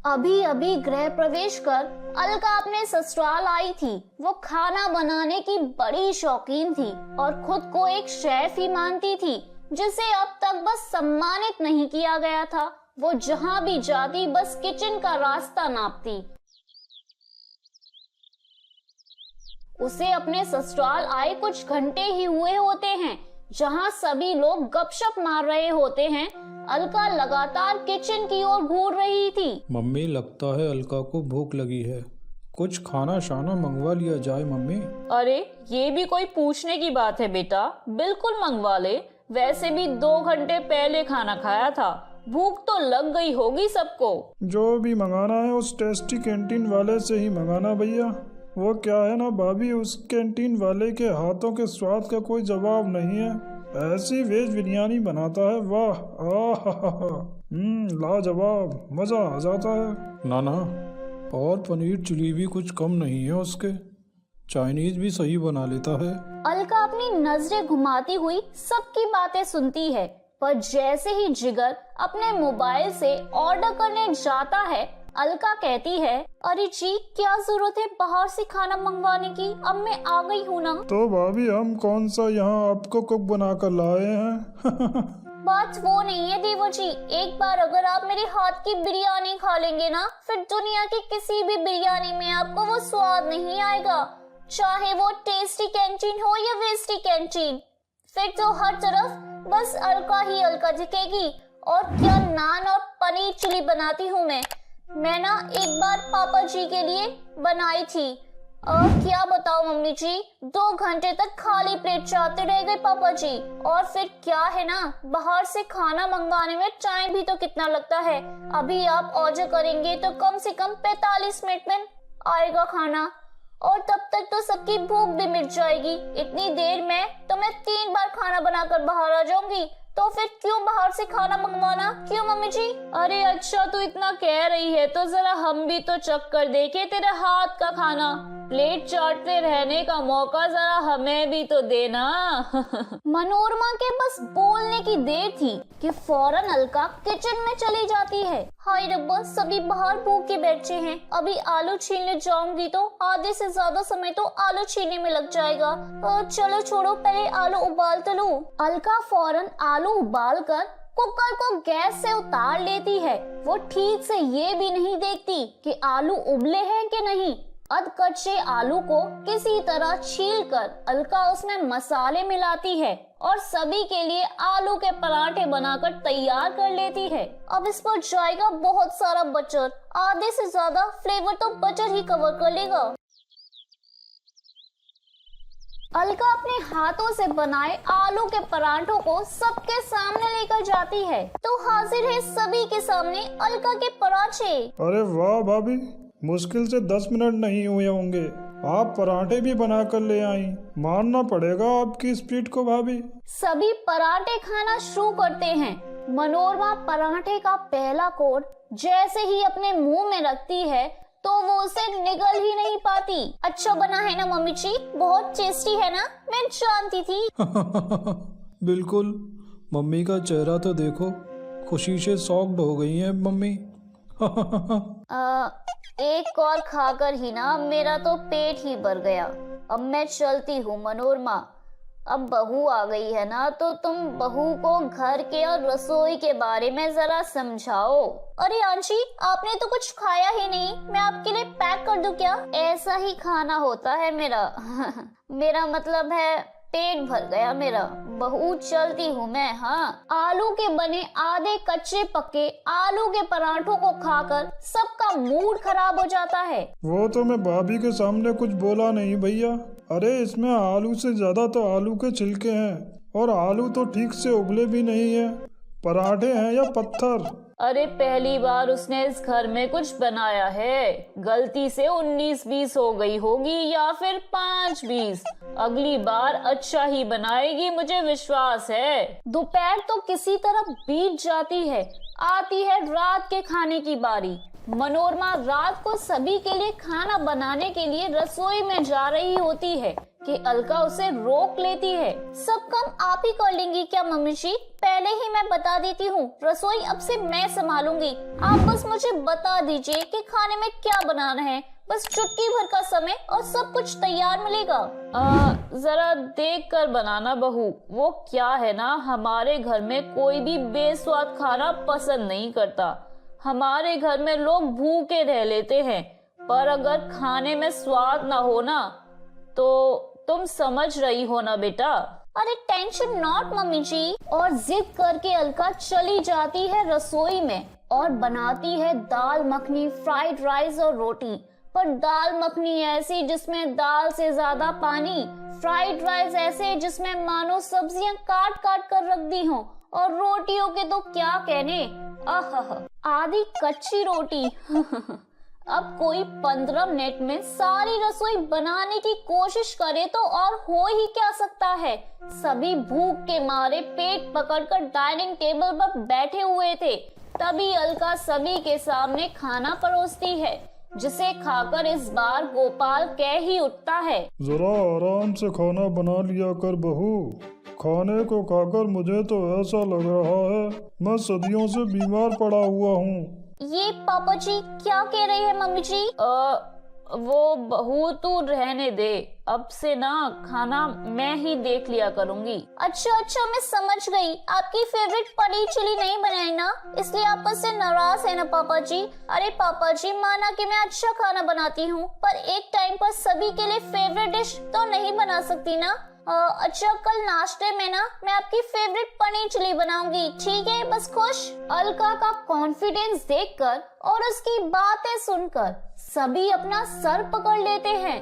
अभी अभी गृह प्रवेश कर अलका अपने ससुराल आई थी। वो खाना बनाने की बड़ी शौकीन थी और खुद को एक शेफ ही मानती थी, जिसे अब तक बस सम्मानित नहीं किया गया था। वो जहाँ भी जाती बस किचन का रास्ता नापती। उसे अपने ससुराल आए कुछ घंटे ही हुए होते हैं, जहाँ सभी लोग गपशप मार रहे होते हैं। अलका लगातार किचन की ओर घूर रही थी। मम्मी, लगता है अलका को भूख लगी है। कुछ खाना शाना मंगवा लिया जाए मम्मी। अरे ये भी कोई पूछने की बात है बेटा, बिल्कुल मंगवा ले। वैसे भी 2 घंटे पहले खाना खाया था, भूख तो लग गई होगी सबको। जो भी मंगाना है उस टेस्टी कैंटीन वाले से ही मंगाना भैया। वो क्या है ना भाभी, उस कैंटीन वाले के हाथों के स्वाद का कोई जवाब नहीं है। ऐसी वेज बिरयानी बनाता है, वाह लाजवाब, मजा आ जाता है। ना, और पनीर चिली भी कुछ कम नहीं है उसके। चाइनीज भी सही बना लेता है। अलका अपनी नजरें घुमाती हुई सबकी बातें सुनती है, पर जैसे ही जिगर अपने मोबाइल से ऑर्डर करने जाता है, अलका कहती है, अरे जी क्या जरूरत है बाहर से खाना मंगवाने की, अब मैं आ गई हूँ ना। तो भाभी हम कौन सा यहाँ आपको कुक बना कर लाए हैं। बात वो नहीं है देवर जी, एक बार अगर आप मेरे हाथ की बिरयानी खा लेंगे ना, फिर दुनिया की किसी भी बिरयानी में आपको वो स्वाद नहीं आएगा, चाहे वो टेस्टी कैंटीन हो या वेस्टी कैंटीन। फिर तो हर तरफ बस अलका ही अलका दिखेगी। और क्या नान और पनीर चिली बनाती हूँ मैं ना एक बार पापा जी के लिए बनाई थी। और क्या बताओ मम्मी जी, 2 घंटे तक खाली प्लेट चाहते रह गए पापा जी। और फिर क्या है ना, बाहर से खाना मंगवाने में टाइम भी तो कितना लगता है। अभी आप ऑर्डर करेंगे तो कम से कम 45 मिनट में आएगा खाना, और तब तक तो सबकी भूख भी मिट जाएगी। इतनी देर में तो मैं 3 बार खाना बनाकर बाहर आ जाऊंगी। तो फिर क्यों बाहर से खाना मंगवाना, क्यों मम्मी जी? अरे अच्छा, तू इतना कह रही है तो जरा हम भी तो चख कर देखे तेरे हाथ का खाना। प्लेट चाटते रहने का मौका जरा हमें भी तो देना। मनोरमा के बस बोलने की देर थी कि फौरन अलका किचन में चली जाती है। हाय रब्बा, सभी बाहर भूखे बैठे हैं। अभी आलू छीलने जाऊंगी तो आधे से ज्यादा समय तो आलू छीलने में लग जाएगा। चलो छोड़ो, पहले आलू उबाल तो लूं। अलका फौरन आलू उबाल कर कुकर को गैस से उतार लेती है। वो ठीक से ये भी नहीं देखती कि आलू उबले हैं कि नहीं। अधकच्चे आलू को किसी तरह छीलकर अलका उसमें मसाले मिलाती है और सभी के लिए आलू के पराठे बनाकर तैयार कर लेती है। अब इस पर जाएगा बहुत सारा बटर, आधे से ज्यादा फ्लेवर तो बटर ही कवर कर लेगा। अलका अपने हाथों से बनाए आलू के पराठों को सबके सामने लेकर जाती है, तो हाजिर है सभी के सामने अलका के पराठे। अरे वाह भाभी, मुश्किल से 10 मिनट नहीं हुए होंगे, आप पराठे भी बना कर ले आई। मानना पड़ेगा आपकी स्पीड को भाभी। सभी पराठे खाना शुरू करते हैं। मनोरमा पराठे का पहला कोट जैसे ही अपने मुंह में रखती है तो वो उसे निगल ही नहीं पाती। अच्छा बना है ना मम्मी जी, बहुत टेस्टी है ना, मैं जानती थी। बिल्कुल, मम्मी का चेहरा तो देखो, खुशी से शॉक्ड हो गई हैं मम्मी। एक और खाकर ही ना मेरा तो पेट ही भर गया। अब मैं चलती हूँ मनोरमा। अब बहू आ गई है ना, तो तुम बहू को घर के और रसोई के बारे में जरा समझाओ। अरे आंटी, आपने तो कुछ खाया ही नहीं, मैं आपके लिए पैक कर दूं क्या? ऐसा ही खाना होता है मेरा। मेरा मतलब है पेट भर गया मेरा। बहू चलती हूँ मैं। हाँ, आलू के बने आधे कच्चे पक्के आलू के पराठों को खाकर सबका मूड खराब हो जाता है। वो तो मैं भाभी के सामने कुछ बोला नहीं भैया। अरे इसमें आलू से ज्यादा तो आलू के छिलके हैं, और आलू तो ठीक से उबले भी नहीं है। पराठे हैं या पत्थर? अरे पहली बार उसने इस घर में कुछ बनाया है, गलती से 19-20 हो गई होगी या फिर 5-20। अगली बार अच्छा ही बनाएगी, मुझे विश्वास है। दोपहर तो किसी तरह बीत जाती है। आती है रात के खाने की बारी। मनोरमा रात को सभी के लिए खाना बनाने के लिए रसोई में जा रही होती है कि अलका उसे रोक लेती है। सब काम आप ही कर लेंगी क्या मम्मी जी? पहले ही मैं बता देती हूँ, रसोई अब से मैं संभालूंगी। आप बस मुझे बता दीजिए कि खाने में क्या बनाना है, बस चुटकी भर का समय और सब कुछ तैयार मिलेगा। जरा देख कर बनाना बहू। वो क्या है ना, हमारे घर में कोई भी बेस्वाद खाना पसंद नहीं करता। हमारे घर में लोग भूखे रह लेते हैं, पर अगर खाने में स्वाद ना हो ना तो तुम समझ रही हो ना बेटा। अरे टेंशन नॉट मम्मी जी। और जिद करके अलका चली जाती है रसोई में और बनाती है दाल मखनी, फ्राइड राइस और रोटी। पर दाल मखनी ऐसी जिसमें दाल से ज्यादा पानी, फ्राइड राइस ऐसे जिसमें मानो सब्जियां काट काट कर रख दी हो, और रोटियों के तो क्या कहने, आधी कच्ची रोटी। अब कोई 15 मिनट में सारी रसोई बनाने की कोशिश करे तो और हो ही क्या सकता है। सभी भूख के मारे पेट पकड़कर डाइनिंग टेबल पर बैठे हुए थे। तभी अलका सभी के सामने खाना परोसती है, जिसे खाकर इस बार गोपाल कह ही उठता है, जरा आराम से खाना बना लिया कर बहू। खाने को खाकर मुझे तो ऐसा लग रहा है मैं सदियों से बीमार पड़ा हुआ हूँ। ये पापा जी क्या कह रही है मम्मी जी? वो बहू तू रहने दे, अब से ना खाना मैं ही देख लिया करूंगी। अच्छा मैं समझ गई, आपकी फेवरेट पनीर चिली नहीं बनाई ना, इसलिए आप मुझसे नाराज है ना पापा जी? अरे पापा जी, माना कि मैं अच्छा खाना बनाती हूँ, पर एक टाइम पर सभी के लिए फेवरेट डिश तो नहीं बना सकती ना। अच्छा कल नाश्ते में ना मैं आपकी फेवरेट पनीर चिली बनाऊंगी, ठीक है? बस खुश। अलका का कॉन्फिडेंस देखकर और उसकी बातें सुनकर सभी अपना सर पकड़ लेते हैं।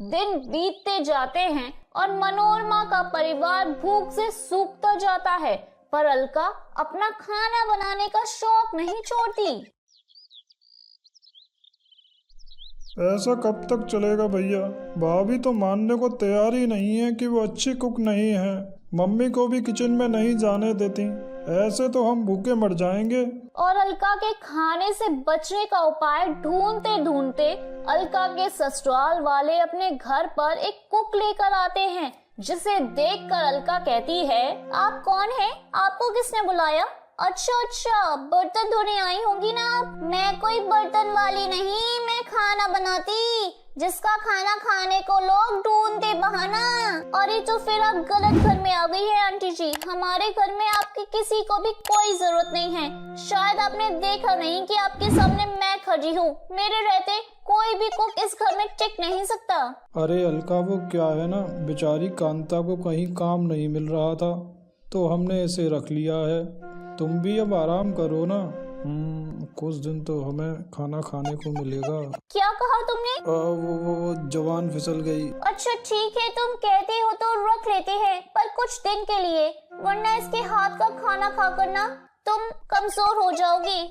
दिन बीतते जाते हैं और मनोरमा का परिवार भूख से सूखता जाता है, पर अलका अपना खाना बनाने का शौक नहीं छोड़ती। ऐसा कब तक चलेगा भैया? भाभी तो मानने को तैयार ही नहीं है कि वो अच्छी कुक नहीं है। मम्मी को भी किचन में नहीं जाने देती। ऐसे तो हम भूखे मर जाएंगे। और अलका के खाने से बचने का उपाय ढूंढते ढूंढते अलका के ससुराल वाले अपने घर पर एक कुक लेकर आते हैं, जिसे देखकर अलका कहती है, आप कौन है? आपको किसने बुलाया? अच्छा बर्तन धोने आई होंगी ना आप? मैं कोई बर्तन वाली नहीं, मैं खाना बनाती, जिसका खाना खाने को लोग ढूंढते बहाना। अरे तो फिर आप गलत घर में आ गई है आंटी जी। हमारे घर में आपकी किसी को भी कोई जरूरत नहीं है। शायद आपने देखा नहीं कि आपके सामने मैं खड़ी हूँ। मेरे रहते कोई भी कुक इस घर में टिक नहीं सकता। अरे अलका, वो क्या है ना, बेचारी कांता को कहीं काम नहीं मिल रहा था तो हमने इसे रख लिया है। तुम भी अब आराम करो ना, कुछ दिन तो हमें खाना खाने को मिलेगा। क्या कहा तुमने? वो जवान फिसल गई। अच्छा ठीक है, तुम कहते हो तो रख लेते हैं, पर कुछ दिन के लिए, वरना इसके हाथ का खाना खाकर ना तुम कमजोर हो जाओगी।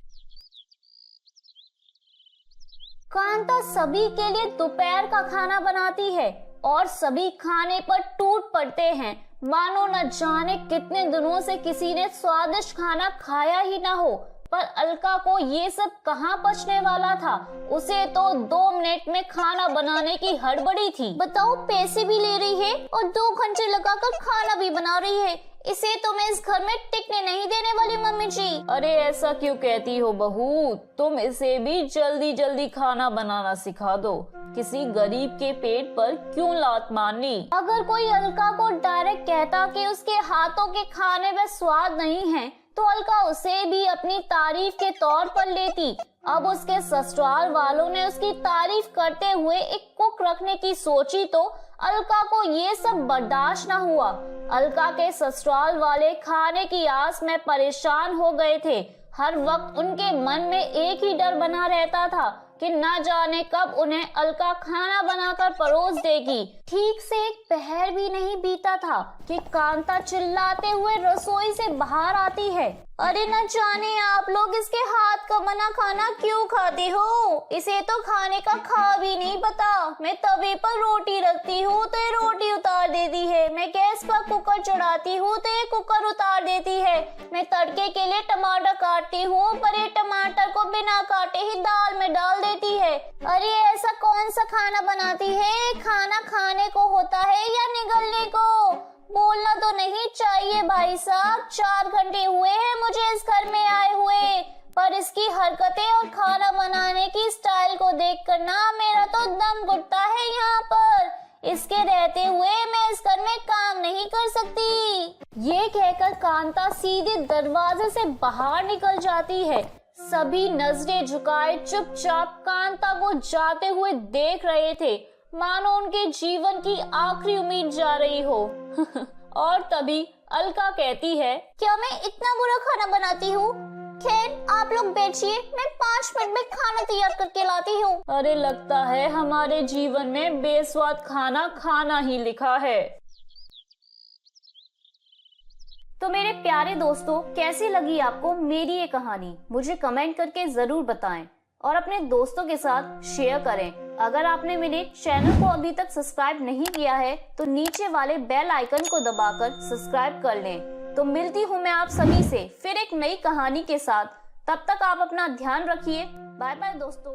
कांता सभी के लिए दोपहर का खाना बनाती है और सभी खाने पर टूट पड़ते हैं, मानो न जाने कितने दिनों से किसी ने स्वादिष्ट खाना खाया ही ना हो। पर अलका को ये सब कहाँ पचने वाला था। उसे तो 2 मिनट में खाना बनाने की हड़बड़ी थी। बताओ, पैसे भी ले रही है और 2 घंटे लगाकर खाना भी बना रही है। इसे तो मैं इस घर में टिकने नहीं देने वाली मम्मी जी। अरे ऐसा क्यों कहती हो बहू? तुम इसे भी जल्दी जल्दी खाना बनाना सिखा दो। किसी गरीब के पेट पर क्यों लात मारनी? अगर कोई अलका को डायरेक्ट कहता कि उसके हाथों के खाने में स्वाद नहीं है, तो अलका उसे भी अपनी तारीफ के तौर पर लेती। अब उसके ससुराल वालों ने उसकी तारीफ करते हुए एक कुक रखने की सोची तो अलका को ये सब बर्दाश्त न हुआ। अलका के ससुराल वाले खाने की आस में परेशान हो गए थे। हर वक्त उनके मन में एक ही डर बना रहता था कि न जाने कब उन्हें अलका खाना बनाकर परोस देगी। ठीक से एक पहर भी नहीं बीता था कि कांता चिल्लाते हुए रसोई से बाहर आती है। अरे न जाने आप लोग इसके हाथ का बना खाना क्यों खाते हो? इसे तो खाने का खा भी नहीं पता। मैं तवे पर रोटी रखती हूँ तो ये रोटी उतार देती है, मैं गैस पर कुकर चढ़ाती हूँ तो ये कुकर उतार देती है, मैं तड़के के लिए टमाटर काटती हूँ पर ये टमाटर को बिना काटे ही दाल में डाल देती है। अरे ऐसा कौन सा खाना बनाती है? खाना खाने को होता है या निगलने को? बोलना तो नहीं चाहिए भाई साहब। 4 घंटे हुए हैं मुझे इस घर में आए हुए, पर इसकी हरकतें और खाना बनाने की स्टाइल को देखकर ना मेरा तो दम घुटता है यहाँ पर। इसके रहते हुए मैं इस घर में काम नहीं कर सकती। ये कहकर कांता सीधे दरवाजे से बाहर निकल जाती है। सभी नजरें झुकाए चुपचाप कांता को जाते हुए देख रहे थे, मानो उनके जीवन की आखिरी उम्मीद जा रही हो। और तभी अलका कहती है, क्या मैं इतना बुरा खाना बनाती हूँ? खैर आप लोग बैठिए, मैं 5 मिनट में खाना तैयार करके लाती हूँ। अरे लगता है हमारे जीवन में बेस्वाद खाना खाना ही लिखा है। तो मेरे प्यारे दोस्तों, कैसी लगी आपको मेरी ये कहानी? मुझे कमेंट करके जरूर बताएं और अपने दोस्तों के साथ शेयर करें। अगर आपने मेरे चैनल को अभी तक सब्सक्राइब नहीं किया है तो नीचे वाले बेल आइकन को दबाकर सब्सक्राइब कर लें। तो मिलती हूँ मैं आप सभी से फिर एक नई कहानी के साथ। तब तक आप अपना ध्यान रखिए। बाय बाय दोस्तों।